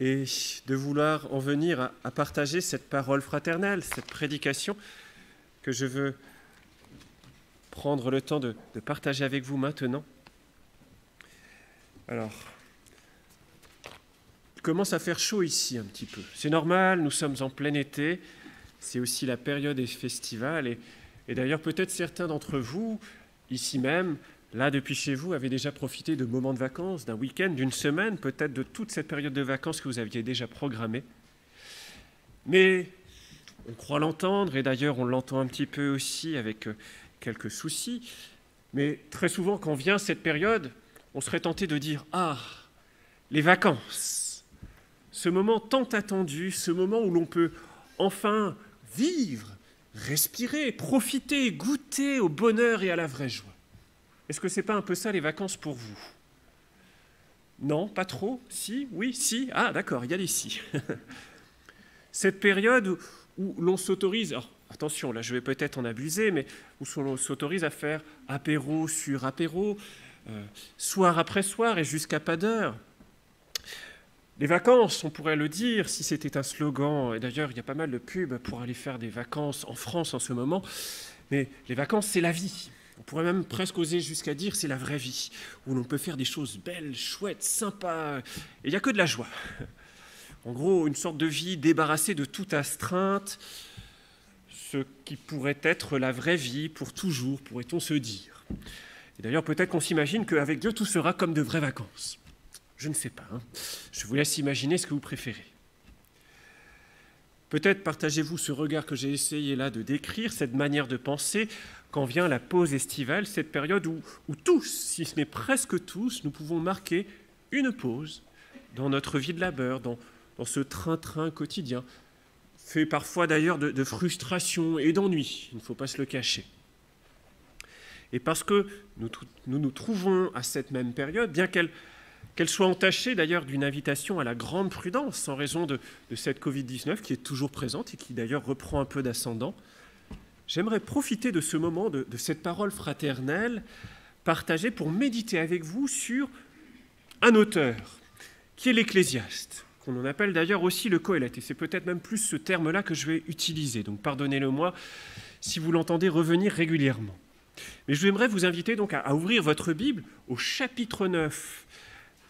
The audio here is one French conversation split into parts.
et de vouloir en venir à partager cette parole fraternelle, cette prédication que je veux prendre le temps de partager avec vous maintenant. Alors, il commence à faire chaud ici un petit peu. C'est normal, nous sommes en plein été, c'est aussi la période estivale, et d'ailleurs peut-être certains d'entre vous, ici même, là depuis chez vous, avez déjà profité de moments de vacances, d'un week-end, d'une semaine, peut-être de toute cette période de vacances que vous aviez déjà programmée. Mais on croit l'entendre, et d'ailleurs on l'entend un petit peu aussi avec quelques soucis, mais très souvent quand vient cette période, on serait tenté de dire « Ah, les vacances !» Ce moment tant attendu, ce moment où l'on peut enfin vivre, respirer, profiter, goûter au bonheur et à la vraie joie. Est-ce que ce n'est pas un peu ça les vacances pour vous? Non, pas trop? Si? Oui? Si? Ah d'accord, il y a des si. Cette période où l'on s'autorise, alors attention, là je vais peut-être en abuser, mais où l'on s'autorise à faire apéro sur apéro, soir après soir et jusqu'à pas d'heure. Les vacances, on pourrait le dire, si c'était un slogan, et d'ailleurs il y a pas mal de pubs pour aller faire des vacances en France en ce moment, mais les vacances c'est la vie. On pourrait même presque oser jusqu'à dire c'est la vraie vie, où l'on peut faire des choses belles, chouettes, sympas, et il n'y a que de la joie. En gros, une sorte de vie débarrassée de toute astreinte, ce qui pourrait être la vraie vie pour toujours, pourrait-on se dire. Et d'ailleurs, peut-être qu'on s'imagine qu'avec Dieu, tout sera comme de vraies vacances. Je ne sais pas. Je vous laisse imaginer ce que vous préférez. Peut-être partagez-vous ce regard que j'ai essayé là de décrire, cette manière de penser, quand vient la pause estivale, cette période où tous, si ce n'est presque tous, nous pouvons marquer une pause dans notre vie de labeur, dans ce train-train quotidien, fait parfois d'ailleurs de frustration et d'ennui, il ne faut pas se le cacher. Et parce que nous trouvons à cette même période, bien qu'elle soit entachée d'ailleurs d'une invitation à la grande prudence en raison de cette Covid-19 qui est toujours présente et qui d'ailleurs reprend un peu d'ascendant, j'aimerais profiter de ce moment, de cette parole fraternelle partagée pour méditer avec vous sur un auteur qui est l'Ecclésiaste, qu'on en appelle d'ailleurs aussi le Qoéleth, et c'est peut-être même plus ce terme-là que je vais utiliser, donc pardonnez-le-moi si vous l'entendez revenir régulièrement. Mais j'aimerais vous inviter donc à ouvrir votre Bible au chapitre 9,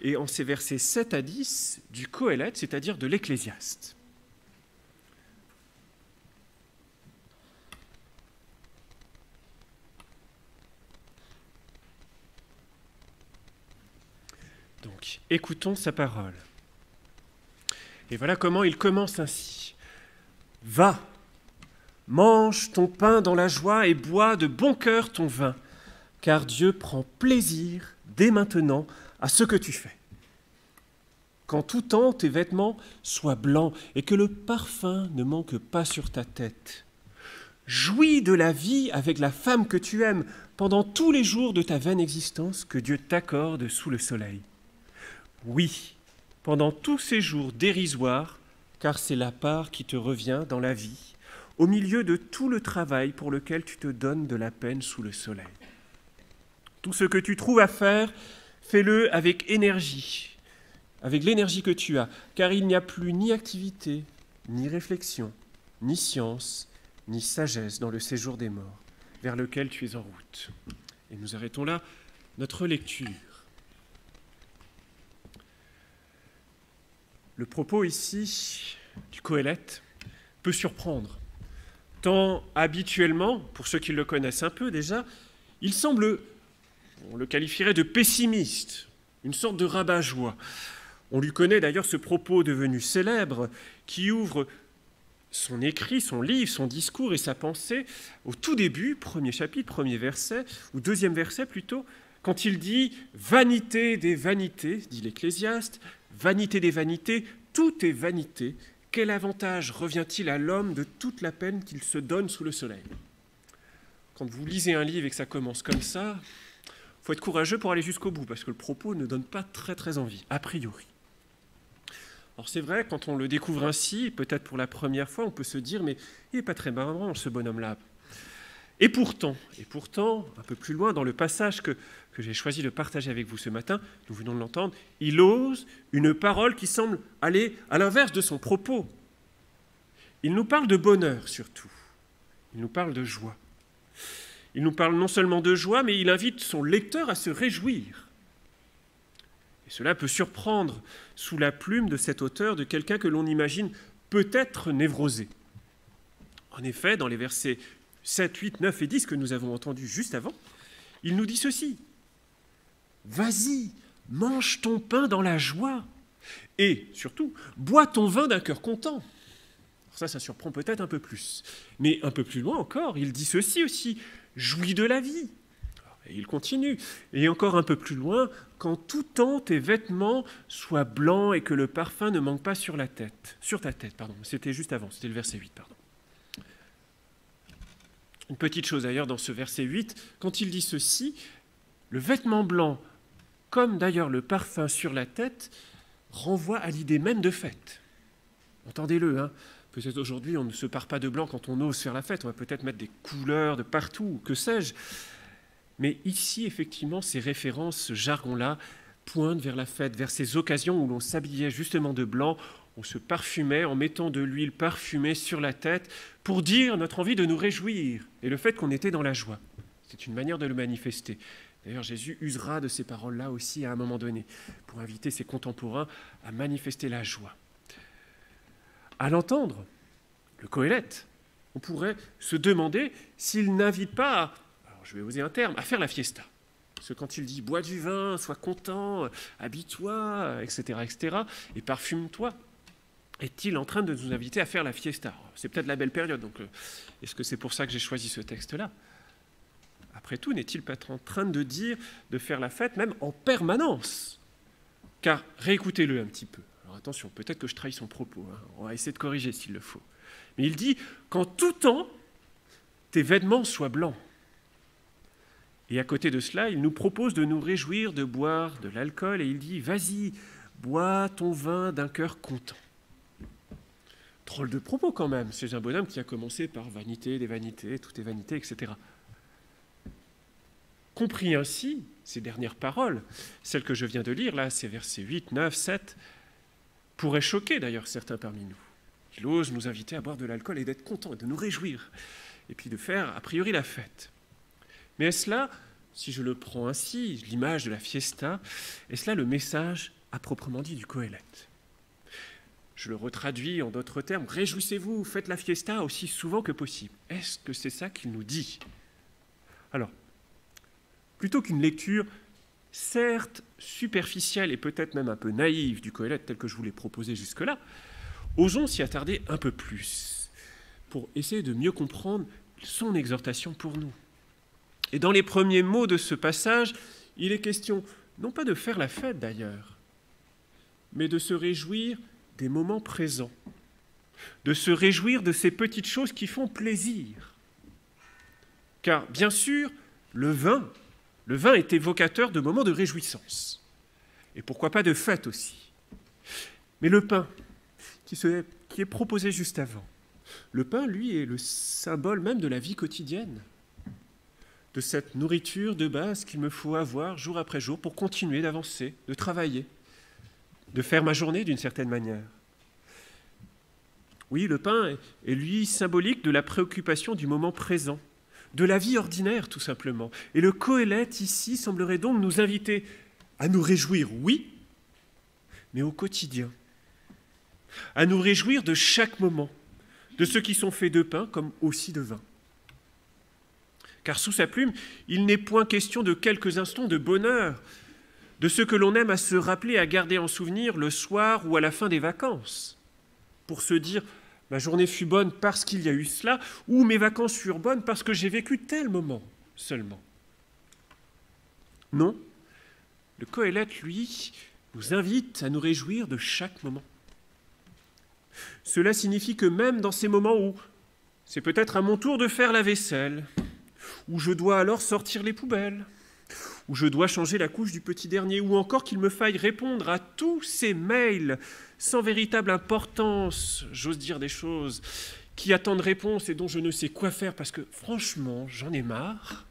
et en ces versets 7 à 10 du Qoéleth, c'est-à-dire de l'Ecclésiaste. Donc, écoutons sa parole. Et voilà comment il commence ainsi. « Va, mange ton pain dans la joie et bois de bon cœur ton vin, car Dieu prend plaisir dès maintenant à ce que tu fais. Qu'en tout temps tes vêtements soient blancs et que le parfum ne manque pas sur ta tête. Jouis de la vie avec la femme que tu aimes pendant tous les jours de ta vaine existence que Dieu t'accorde sous le soleil. Oui, pendant tous ces jours dérisoires, car c'est la part qui te revient dans la vie, au milieu de tout le travail pour lequel tu te donnes de la peine sous le soleil. Tout ce que tu trouves à faire, fais-le avec énergie, avec l'énergie que tu as, car il n'y a plus ni activité, ni réflexion, ni science, ni sagesse dans le séjour des morts, vers lequel tu es en route. » Et nous arrêtons là notre lecture. Le propos ici du Qoéleth peut surprendre, tant habituellement, pour ceux qui le connaissent un peu déjà, il semble, on le qualifierait de pessimiste, une sorte de rabat-joie. On lui connaît d'ailleurs ce propos devenu célèbre qui ouvre son écrit, son livre, son discours et sa pensée au tout début, premier chapitre, premier verset, ou deuxième verset plutôt, quand il dit « Vanité des vanités », dit l'Ecclésiaste, « Vanité des vanités, tout est vanité. Quel avantage revient-il à l'homme de toute la peine qu'il se donne sous le soleil ?» Quand vous lisez un livre et que ça commence comme ça, il faut être courageux pour aller jusqu'au bout, parce que le propos ne donne pas très envie, a priori. Alors c'est vrai, quand on le découvre ainsi, peut-être pour la première fois, on peut se dire « mais il n'est pas très marrant ce bonhomme-là ». Et pourtant, un peu plus loin, dans le passage que j'ai choisi de partager avec vous ce matin, nous venons de l'entendre, il ose une parole qui semble aller à l'inverse de son propos. Il nous parle de bonheur surtout, il nous parle de joie. Il nous parle non seulement de joie, mais il invite son lecteur à se réjouir. Et cela peut surprendre sous la plume de cet auteur, de quelqu'un que l'on imagine peut-être névrosé. En effet, dans les versets 7, 8, 9 et 10 que nous avons entendus juste avant, il nous dit ceci. « Vas-y, mange ton pain dans la joie et, surtout, bois ton vin d'un cœur content. » Ça surprend peut-être un peu plus. Mais un peu plus loin encore, il dit ceci aussi. Jouis de la vie. Et il continue. Et encore un peu plus loin, qu'en tout temps tes vêtements soient blancs et que le parfum ne manque pas sur ta tête. C'était juste avant, c'était le verset 8. Une petite chose d'ailleurs dans ce verset 8, quand il dit ceci, le vêtement blanc, comme d'ailleurs le parfum sur la tête, renvoie à l'idée même de fête. Entendez-le, hein. Peut-être aujourd'hui, on ne se pare pas de blanc quand on ose faire la fête. On va peut-être mettre des couleurs de partout, que sais-je. Mais ici, effectivement, ces références, ce jargon-là, pointent vers la fête, vers ces occasions où l'on s'habillait justement de blanc, on se parfumait en mettant de l'huile parfumée sur la tête pour dire notre envie de nous réjouir et le fait qu'on était dans la joie. C'est une manière de le manifester. D'ailleurs, Jésus usera de ces paroles-là aussi à un moment donné pour inviter ses contemporains à manifester la joie. À l'entendre, le Qoélète, on pourrait se demander s'il n'invite pas, alors je vais oser un terme, à faire la fiesta. Parce que quand il dit « bois du vin, sois content, habille-toi, etc., et parfume-toi », est-il en train de nous inviter à faire la fiesta? C'est peut-être la belle période, donc est-ce que c'est pour ça que j'ai choisi ce texte-là? Après tout, n'est-il pas en train de dire de faire la fête même en permanence? Car réécoutez-le un petit peu. Alors attention, peut-être que je trahis son propos, hein. On va essayer de corriger s'il le faut. Mais il dit « qu'en tout temps, tes vêtements soient blancs ». Et à côté de cela, il nous propose de nous réjouir de boire de l'alcool et il dit « vas-y, bois ton vin d'un cœur content ». Drôle de propos quand même, c'est un bonhomme qui a commencé par vanité, des vanités, tout est vanité, etc. Compris ainsi, ces dernières paroles, celles que je viens de lire, là, ces versets 8, 9, 7, pourraient choquer d'ailleurs certains parmi nous. Il ose nous inviter à boire de l'alcool et d'être content, et de nous réjouir, et puis de faire a priori la fête. Mais est-ce là, si je le prends ainsi, l'image de la fiesta, est-ce là le message à proprement dit du Qoélète? Je le retraduis en d'autres termes, réjouissez-vous, faites la fiesta aussi souvent que possible. Est-ce que c'est ça qu'il nous dit? Alors, plutôt qu'une lecture certes superficielle et peut-être même un peu naïve du Qoélète tel que je vous l'ai proposé jusque-là, osons s'y attarder un peu plus pour essayer de mieux comprendre son exhortation pour nous. Et dans les premiers mots de ce passage, il est question non pas de faire la fête d'ailleurs, mais de se réjouir des moments présents, de se réjouir de ces petites choses qui font plaisir. Car bien sûr, le vin est évocateur de moments de réjouissance. Et pourquoi pas de fête aussi. Mais le pain, qui est proposé juste avant, le pain, lui, est le symbole même de la vie quotidienne, de cette nourriture de base qu'il me faut avoir jour après jour pour continuer d'avancer, de travailler, de faire ma journée d'une certaine manière. Oui, le pain est lui symbolique de la préoccupation du moment présent, de la vie ordinaire tout simplement. Et le Qoélète ici semblerait donc nous inviter à nous réjouir, oui, mais au quotidien, à nous réjouir de chaque moment, de ceux qui sont faits de pain comme aussi de vin. Car sous sa plume, il n'est point question de quelques instants de bonheur, de ce que l'on aime à se rappeler, à garder en souvenir le soir ou à la fin des vacances, pour se dire « ma journée fut bonne parce qu'il y a eu cela » ou « mes vacances furent bonnes parce que j'ai vécu tel moment seulement ». Non, le Qoélète, lui, nous invite à nous réjouir de chaque moment. Cela signifie que même dans ces moments où c'est peut-être à mon tour de faire la vaisselle, où je dois alors sortir les poubelles, où je dois changer la couche du petit dernier, ou encore qu'il me faille répondre à tous ces mails sans véritable importance, j'ose dire des choses qui attendent réponse et dont je ne sais quoi faire parce que franchement, j'en ai marre,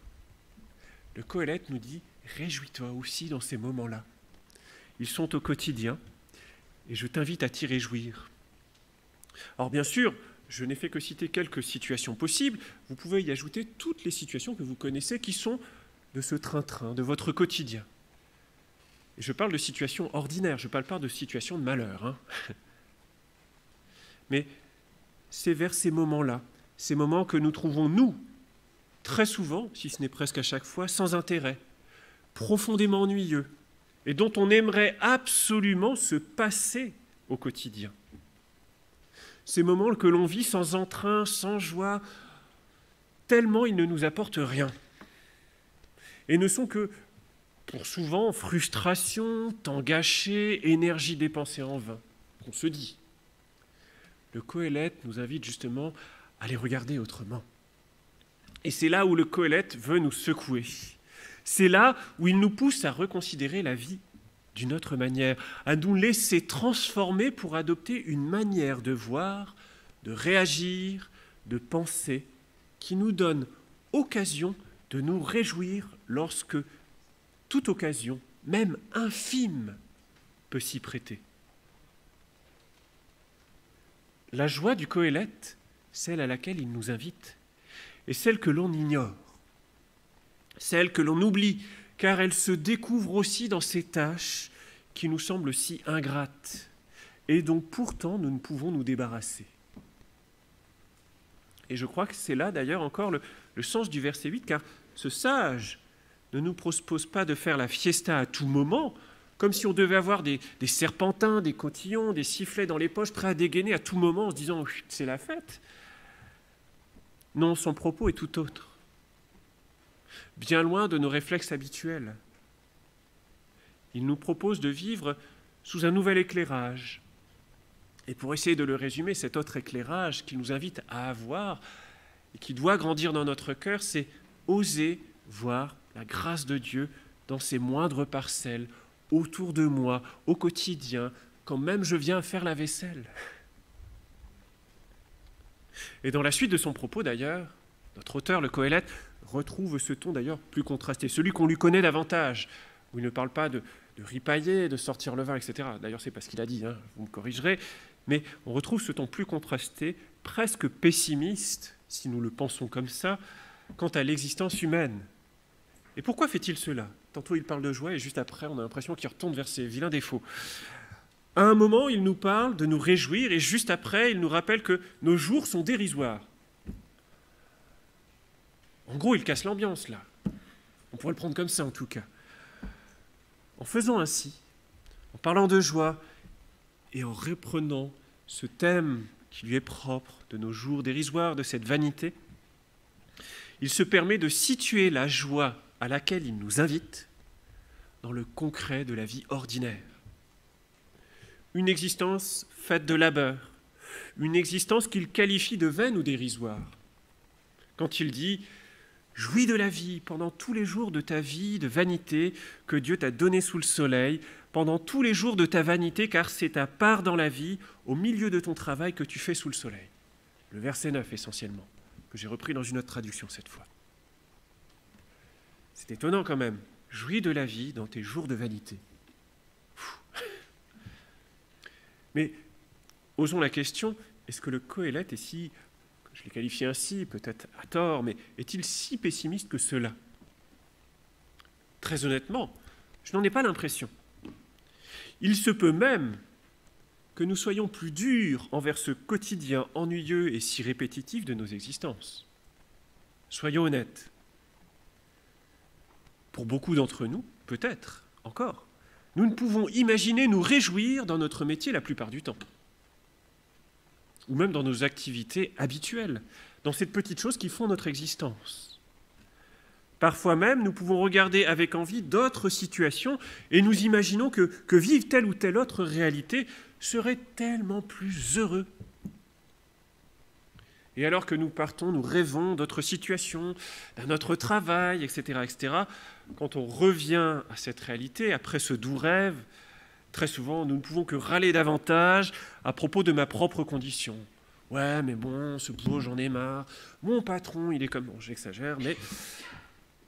le Qoheleth nous dit « Réjouis-toi aussi dans ces moments-là. Ils sont au quotidien et je t'invite à t'y réjouir. » Alors bien sûr, je n'ai fait que citer quelques situations possibles. Vous pouvez y ajouter toutes les situations que vous connaissez qui sont de ce train-train, de votre quotidien. Et je parle de situations ordinaires, je ne parle pas de situations de malheur. Hein. Mais c'est vers ces moments-là, ces moments que nous trouvons, nous, très souvent, si ce n'est presque à chaque fois, sans intérêt, profondément ennuyeux, et dont on aimerait absolument se passer au quotidien. Ces moments que l'on vit sans entrain, sans joie, tellement ils ne nous apportent rien. Et ne sont que, pour souvent, frustration, temps gâché, énergie dépensée en vain, qu'on se dit. Le Qoheleth nous invite justement à les regarder autrement. Et c'est là où le Qoheleth veut nous secouer. C'est là où il nous pousse à reconsidérer la vie d'une autre manière, à nous laisser transformer pour adopter une manière de voir, de réagir, de penser, qui nous donne occasion de nous réjouir lorsque toute occasion, même infime, peut s'y prêter. La joie du Qoheleth, celle à laquelle il nous invite, est celle que l'on ignore, celle que l'on oublie, car elle se découvre aussi dans ces tâches qui nous semblent si ingrates et dont pourtant nous ne pouvons nous débarrasser. Et je crois que c'est là d'ailleurs encore le sens du verset 8, car ce sage ne nous propose pas de faire la fiesta à tout moment, comme si on devait avoir des serpentins, des cotillons, des sifflets dans les poches, prêts à dégainer à tout moment en se disant « c'est la fête ». Non, son propos est tout autre. Bien loin de nos réflexes habituels. Il nous propose de vivre sous un nouvel éclairage. Et pour essayer de le résumer, cet autre éclairage qui nous invite à avoir et qui doit grandir dans notre cœur, c'est oser voir la grâce de Dieu dans ses moindres parcelles, autour de moi, au quotidien, quand même je viens faire la vaisselle. Et dans la suite de son propos d'ailleurs, notre auteur, le Qoheleth, retrouve ce ton d'ailleurs plus contrasté, celui qu'on lui connaît davantage, où il ne parle pas de ripailler, de sortir le vin, etc. D'ailleurs, c'est pas ce qu'il a dit, hein, vous me corrigerez, mais on retrouve ce ton plus contrasté, presque pessimiste, si nous le pensons comme ça, quant à l'existence humaine. Et pourquoi fait-il cela? Tantôt il parle de joie et juste après on a l'impression qu'il retourne vers ses vilains défauts. À un moment, il nous parle de nous réjouir et juste après, il nous rappelle que nos jours sont dérisoires. En gros, il casse l'ambiance là. On pourrait le prendre comme ça en tout cas. En faisant ainsi, en parlant de joie et en reprenant ce thème qui lui est propre de nos jours dérisoires, de cette vanité, il se permet de situer la joie à laquelle il nous invite dans le concret de la vie ordinaire. Une existence faite de labeur, une existence qu'il qualifie de vaine ou dérisoire. Quand il dit « Jouis de la vie pendant tous les jours de ta vie de vanité que Dieu t'a donnée sous le soleil, pendant tous les jours de ta vanité, car c'est ta part dans la vie, au milieu de ton travail que tu fais sous le soleil. » Le verset 9 essentiellement, que j'ai repris dans une autre traduction cette fois. C'est étonnant quand même. Jouis de la vie dans tes jours de vanité. Mais osons la question, est-ce que le Qoheleth est si, je l'ai qualifié ainsi, peut-être à tort, mais est-il si pessimiste que cela? Très honnêtement, je n'en ai pas l'impression. Il se peut même que nous soyons plus durs envers ce quotidien ennuyeux et si répétitif de nos existences. Soyons honnêtes. Pour beaucoup d'entre nous, peut-être encore, nous ne pouvons imaginer nous réjouir dans notre métier la plupart du temps. Ou même dans nos activités habituelles, dans ces petites choses qui font notre existence. Parfois même, nous pouvons regarder avec envie d'autres situations et nous imaginons que vivre telle ou telle autre réalité serait tellement plus heureux. Et alors que nous partons, nous rêvons d'autres situations, d'un autre travail, etc., etc., quand on revient à cette réalité, après ce doux rêve, très souvent, nous ne pouvons que râler davantage à propos de ma propre condition. Ouais, mais bon, ce boulot, j'en ai marre. Mon patron, il est comme... Bon, j'exagère, mais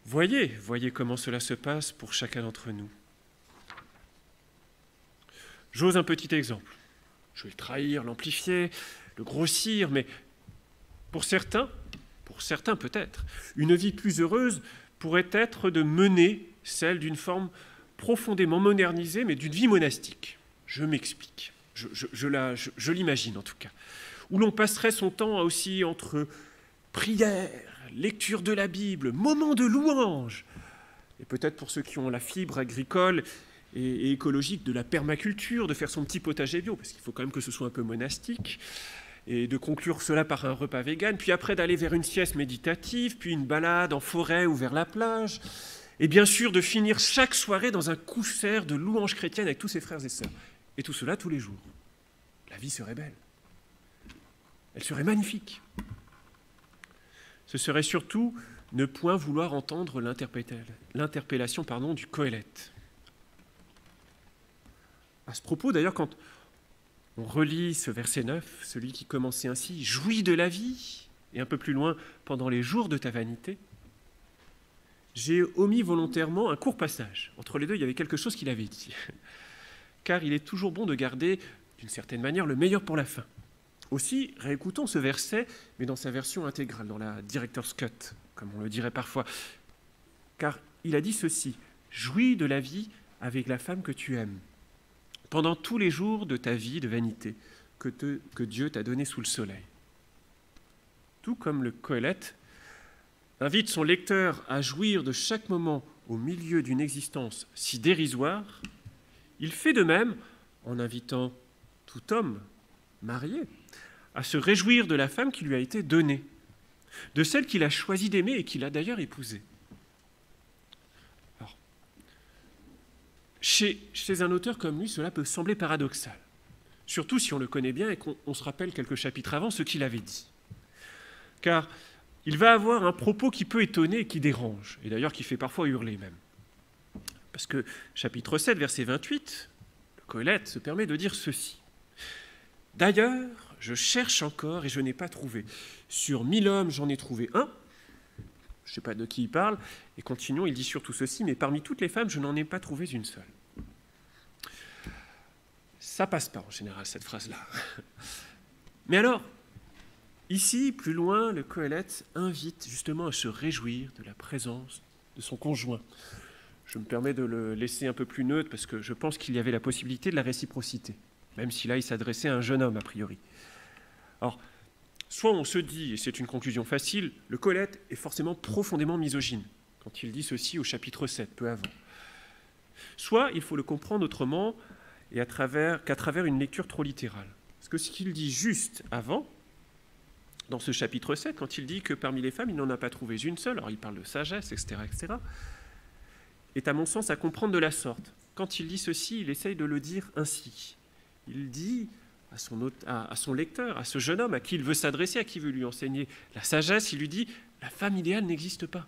voyez comment cela se passe pour chacun d'entre nous. J'ose un petit exemple. Je vais le trahir, l'amplifier, le grossir, mais pour certains peut-être, une vie plus heureuse pourrait être de mener celle d'une forme profondément modernisée, mais d'une vie monastique. Je m'explique. Je l'imagine en tout cas. Où l'on passerait son temps aussi entre prière, lecture de la Bible, moments de louange, et peut-être pour ceux qui ont la fibre agricole et écologique de la permaculture, de faire son petit potager bio, parce qu'il faut quand même que ce soit un peu monastique, et de conclure cela par un repas vegan, puis après d'aller vers une sieste méditative, puis une balade en forêt ou vers la plage, et bien sûr de finir chaque soirée dans un concert de louanges chrétiennes avec tous ses frères et sœurs. Et tout cela tous les jours. La vie serait belle. Elle serait magnifique. Ce serait surtout ne point vouloir entendre l'interpellation du Qoheleth. À ce propos, d'ailleurs, quand on relit ce verset 9, celui qui commençait ainsi, « Jouis de la vie », et un peu plus loin, « Pendant les jours de ta vanité », j'ai omis volontairement un court passage. Entre les deux, il y avait quelque chose qu'il avait dit. Car il est toujours bon de garder, d'une certaine manière, le meilleur pour la fin. Aussi, réécoutons ce verset, mais dans sa version intégrale, dans la Director's Cut, comme on le dirait parfois. Car il a dit ceci, « Jouis de la vie avec la femme que tu aimes, pendant tous les jours de ta vie de vanité que Dieu t'a donné sous le soleil. » Tout comme le Qoheleth invite son lecteur à jouir de chaque moment au milieu d'une existence si dérisoire, il fait de même en invitant tout homme marié à se réjouir de la femme qui lui a été donnée, de celle qu'il a choisi d'aimer et qu'il a d'ailleurs épousée. Alors, chez un auteur comme lui, cela peut sembler paradoxal, surtout si on le connaît bien et qu'on se rappelle quelques chapitres avant ce qu'il avait dit. Car il va avoir un propos qui peut étonner et qui dérange, et d'ailleurs qui fait parfois hurler même. Parce que chapitre 7, verset 28, le Qoheleth se permet de dire ceci. « D'ailleurs, je cherche encore et je n'ai pas trouvé. Sur 1000 hommes, j'en ai trouvé un. » Je ne sais pas de qui il parle. Et continuons, il dit surtout ceci, « Mais parmi toutes les femmes, je n'en ai pas trouvé une seule. » Ça passe pas en général, cette phrase-là. Mais alors, ici, plus loin, le Qoheleth invite justement à se réjouir de la présence de son conjoint. Je me permets de le laisser un peu plus neutre parce que je pense qu'il y avait la possibilité de la réciprocité, même si là, il s'adressait à un jeune homme, a priori. Alors, soit on se dit, et c'est une conclusion facile, le Qoheleth est forcément profondément misogyne, quand il dit ceci au chapitre 7, peu avant. Soit il faut le comprendre autrement et qu'à travers une lecture trop littérale. Parce que ce qu'il dit juste avant, dans ce chapitre 7, quand il dit que parmi les femmes, il n'en a pas trouvé une seule, alors il parle de sagesse, etc., est à mon sens à comprendre de la sorte. Quand il dit ceci, il essaye de le dire ainsi. Il dit à son lecteur, à ce jeune homme à qui il veut s'adresser, à qui il veut lui enseigner la sagesse, il lui dit « La femme idéale n'existe pas.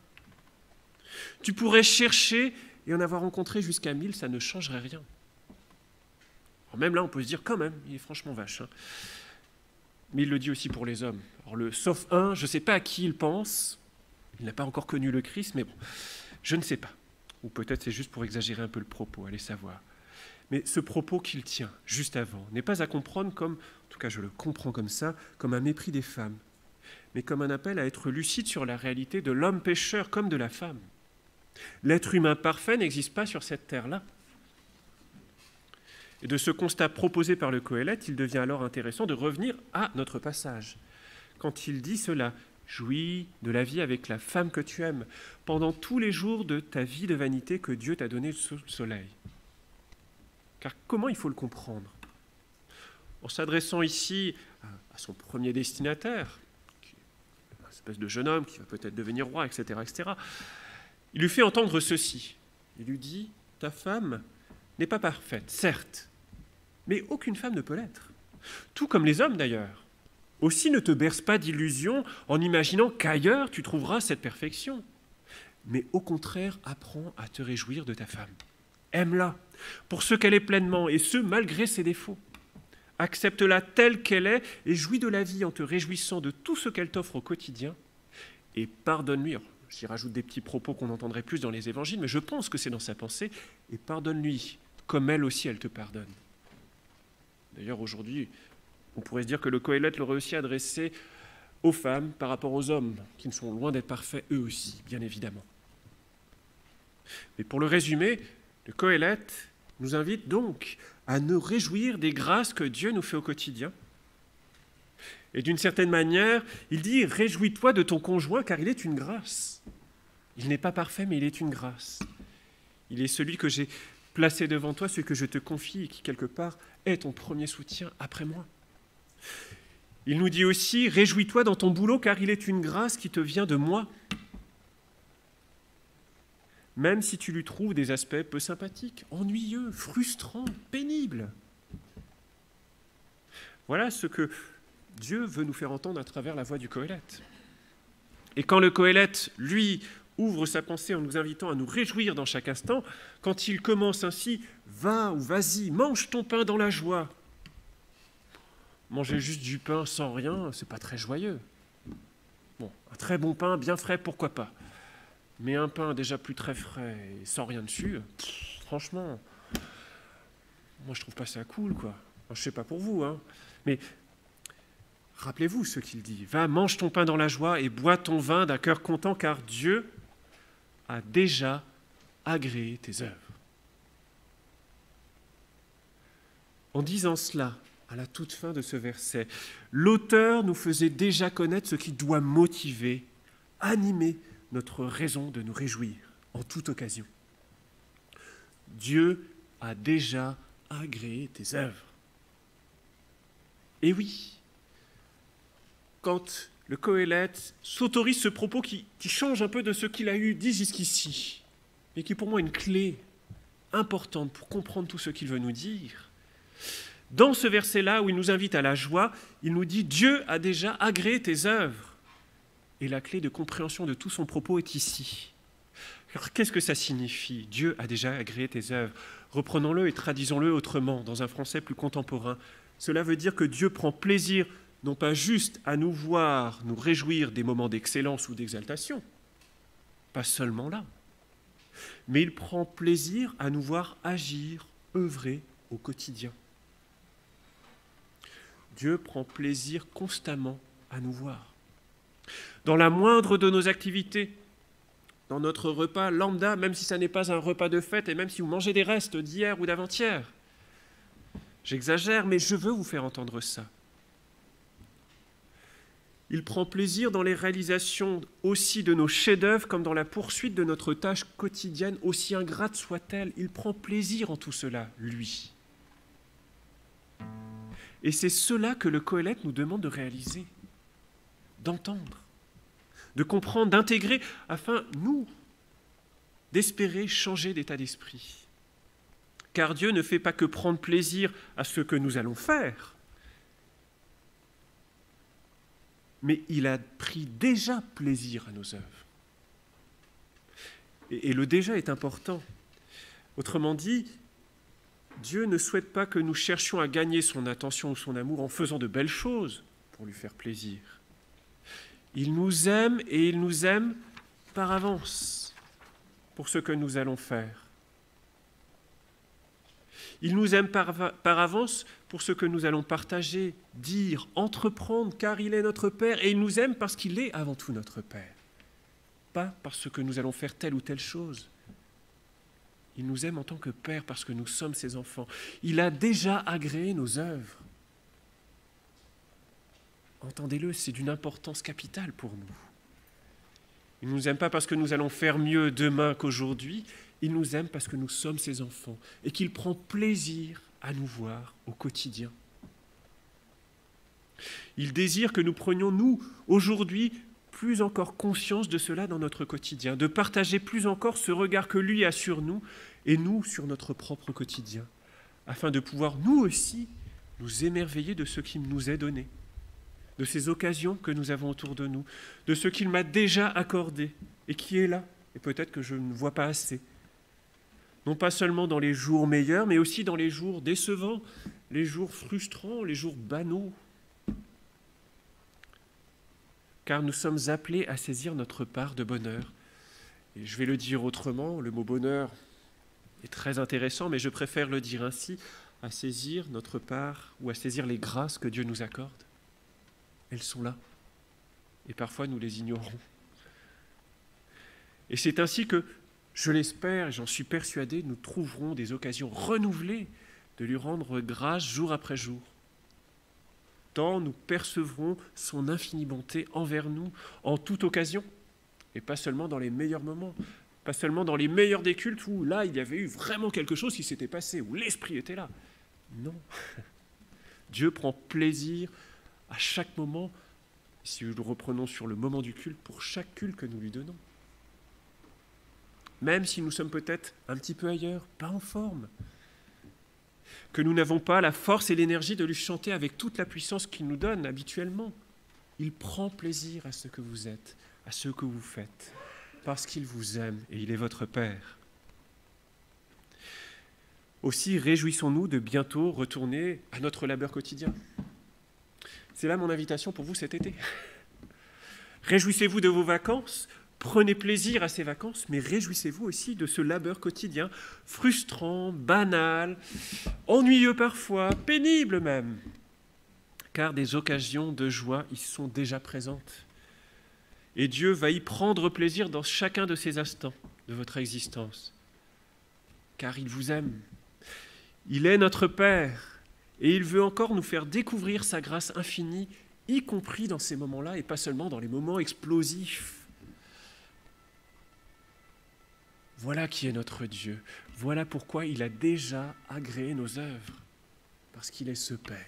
Tu pourrais chercher et en avoir rencontré jusqu'à 1000, ça ne changerait rien. » Alors même là, on peut se dire quand même, il est franchement vache. Hein. Mais il le dit aussi pour les hommes. Alors sauf un, je ne sais pas à qui il pense, il n'a pas encore connu le Christ, mais bon, je ne sais pas. Ou peut-être c'est juste pour exagérer un peu le propos, allez savoir. Mais ce propos qu'il tient juste avant n'est pas à comprendre comme, en tout cas je le comprends comme ça, comme un mépris des femmes, mais comme un appel à être lucide sur la réalité de l'homme pécheur comme de la femme. L'être humain parfait n'existe pas sur cette terre-là. Et de ce constat proposé par le Qoheleth, il devient alors intéressant de revenir à notre passage. Quand il dit cela, « Jouis de la vie avec la femme que tu aimes, pendant tous les jours de ta vie de vanité que Dieu t'a donné sous le soleil. » Car comment il faut le comprendre? En s'adressant ici à son premier destinataire, une espèce de jeune homme qui va peut-être devenir roi, etc., il lui fait entendre ceci. Il lui dit, « Ta femme n'est pas parfaite, certes, mais aucune femme ne peut l'être. Tout comme les hommes d'ailleurs. Aussi ne te berce pas d'illusions en imaginant qu'ailleurs tu trouveras cette perfection. Mais au contraire, apprends à te réjouir de ta femme. Aime-la pour ce qu'elle est pleinement, et ce, malgré ses défauts. Accepte-la telle qu'elle est et jouis de la vie en te réjouissant de tout ce qu'elle t'offre au quotidien. Et pardonne-lui. J'y rajoute des petits propos qu'on entendrait plus dans les évangiles, mais je pense que c'est dans sa pensée. Et pardonne-lui, comme elle aussi, elle te pardonne. D'ailleurs, aujourd'hui, on pourrait se dire que le Qoheleth l'aurait aussi adressé aux femmes par rapport aux hommes, qui ne sont loin d'être parfaits eux aussi, bien évidemment. Mais pour le résumer, le Qoheleth nous invite donc à nous réjouir des grâces que Dieu nous fait au quotidien. Et d'une certaine manière, il dit « Réjouis-toi de ton conjoint, car il est une grâce. Il n'est pas parfait, mais il est une grâce. Il est celui que j'ai placé devant toi, celui que je te confie et qui, quelque part, est ton premier soutien après moi. » Il nous dit aussi « Réjouis-toi dans ton boulot, car il est une grâce qui te vient de moi. » Même si tu lui trouves des aspects peu sympathiques, ennuyeux, frustrants, pénibles. Voilà ce que Dieu veut nous faire entendre à travers la voix du Qoheleth. Et quand le Qoheleth, lui, ouvre sa pensée en nous invitant à nous réjouir dans chaque instant, quand il commence ainsi « Va ou vas-y, mange ton pain dans la joie ». Manger juste du pain sans rien, c'est pas très joyeux. Bon, un très bon pain, bien frais, pourquoi pas. Mais un pain déjà plus très frais et sans rien dessus, franchement, moi je trouve pas ça cool, quoi. Enfin, je sais pas pour vous, hein. Mais rappelez-vous ce qu'il dit. Va, mange ton pain dans la joie et bois ton vin d'un cœur content, car Dieu a déjà agréé tes œuvres. En disant cela, à la toute fin de ce verset, l'auteur nous faisait déjà connaître ce qui doit motiver, animer notre raison de nous réjouir en toute occasion. Dieu a déjà agréé tes œuvres. Et oui, quand le Qoheleth s'autorise ce propos qui change un peu de ce qu'il a eu dit jusqu'ici, mais qui est pour moi une clé importante pour comprendre tout ce qu'il veut nous dire, dans ce verset-là où il nous invite à la joie, il nous dit « Dieu a déjà agréé tes œuvres ». Et la clé de compréhension de tout son propos est ici. Alors, qu'est-ce que ça signifie ? Dieu a déjà agréé tes œuvres. Reprenons-le et traduisons-le autrement, dans un français plus contemporain. Cela veut dire que Dieu prend plaisir, non pas juste à nous voir, nous réjouir des moments d'excellence ou d'exaltation, pas seulement là, mais il prend plaisir à nous voir agir, œuvrer au quotidien. Dieu prend plaisir constamment à nous voir. Dans la moindre de nos activités, dans notre repas lambda, même si ça n'est pas un repas de fête et même si vous mangez des restes d'hier ou d'avant-hier. J'exagère, mais je veux vous faire entendre ça. Il prend plaisir dans les réalisations aussi de nos chefs-d'œuvre comme dans la poursuite de notre tâche quotidienne, aussi ingrate soit-elle. Il prend plaisir en tout cela, lui. Et c'est cela que le Qoheleth nous demande de réaliser, d'entendre, de comprendre, d'intégrer, afin, nous, d'espérer changer d'état d'esprit. Car Dieu ne fait pas que prendre plaisir à ce que nous allons faire, mais il a pris déjà plaisir à nos œuvres. Et le déjà est important. Autrement dit, Dieu ne souhaite pas que nous cherchions à gagner son attention ou son amour en faisant de belles choses pour lui faire plaisir. Il nous aime et il nous aime par avance pour ce que nous allons faire. Il nous aime par avance pour ce que nous allons partager, dire, entreprendre, car il est notre Père, et il nous aime parce qu'il est avant tout notre Père, pas parce que nous allons faire telle ou telle chose. Il nous aime en tant que Père parce que nous sommes ses enfants. Il a déjà agréé nos œuvres. Entendez-le, c'est d'une importance capitale pour nous. Il ne nous aime pas parce que nous allons faire mieux demain qu'aujourd'hui. Il nous aime parce que nous sommes ses enfants et qu'il prend plaisir à nous voir au quotidien. Il désire que nous prenions, nous, aujourd'hui, plus encore conscience de cela dans notre quotidien, de partager plus encore ce regard que lui a sur nous et nous sur notre propre quotidien, afin de pouvoir, nous aussi, nous émerveiller de ce qui nous est donné, de ces occasions que nous avons autour de nous, de ce qu'il m'a déjà accordé et qui est là, et peut-être que je ne vois pas assez, non pas seulement dans les jours meilleurs, mais aussi dans les jours décevants, les jours frustrants, les jours banaux. Car nous sommes appelés à saisir notre part de bonheur. Et je vais le dire autrement, le mot bonheur est très intéressant, mais je préfère le dire ainsi, à saisir notre part ou à saisir les grâces que Dieu nous accorde. Elles sont là, et parfois nous les ignorons. Et c'est ainsi que, je l'espère et j'en suis persuadé, nous trouverons des occasions renouvelées de lui rendre grâce jour après jour. Tant nous percevrons son infinie bonté envers nous en toute occasion, et pas seulement dans les meilleurs moments, pas seulement dans les meilleurs des cultes où là il y avait eu vraiment quelque chose qui s'était passé, où l'Esprit était là. Non. Dieu prend plaisir à chaque moment, si nous le reprenons sur le moment du culte, pour chaque culte que nous lui donnons. Même si nous sommes peut-être un petit peu ailleurs, pas en forme, que nous n'avons pas la force et l'énergie de lui chanter avec toute la puissance qu'il nous donne habituellement. Il prend plaisir à ce que vous êtes, à ce que vous faites, parce qu'il vous aime et il est votre Père. Aussi, réjouissons-nous de bientôt retourner à notre labeur quotidien. C'est là mon invitation pour vous cet été. Réjouissez-vous de vos vacances, prenez plaisir à ces vacances, mais réjouissez-vous aussi de ce labeur quotidien, frustrant, banal, ennuyeux parfois, pénible même, car des occasions de joie y sont déjà présentes. Et Dieu va y prendre plaisir dans chacun de ces instants de votre existence, car il vous aime. Il est notre Père, et il veut encore nous faire découvrir sa grâce infinie, y compris dans ces moments-là, et pas seulement dans les moments explosifs. Voilà qui est notre Dieu. Voilà pourquoi il a déjà agréé nos œuvres. Parce qu'il est ce Père.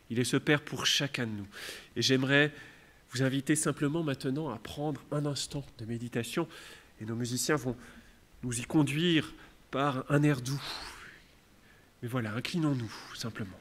Il est ce Père pour chacun de nous. Et j'aimerais vous inviter simplement maintenant à prendre un instant de méditation. Et nos musiciens vont nous y conduire par un air doux. Mais voilà, inclinons-nous simplement.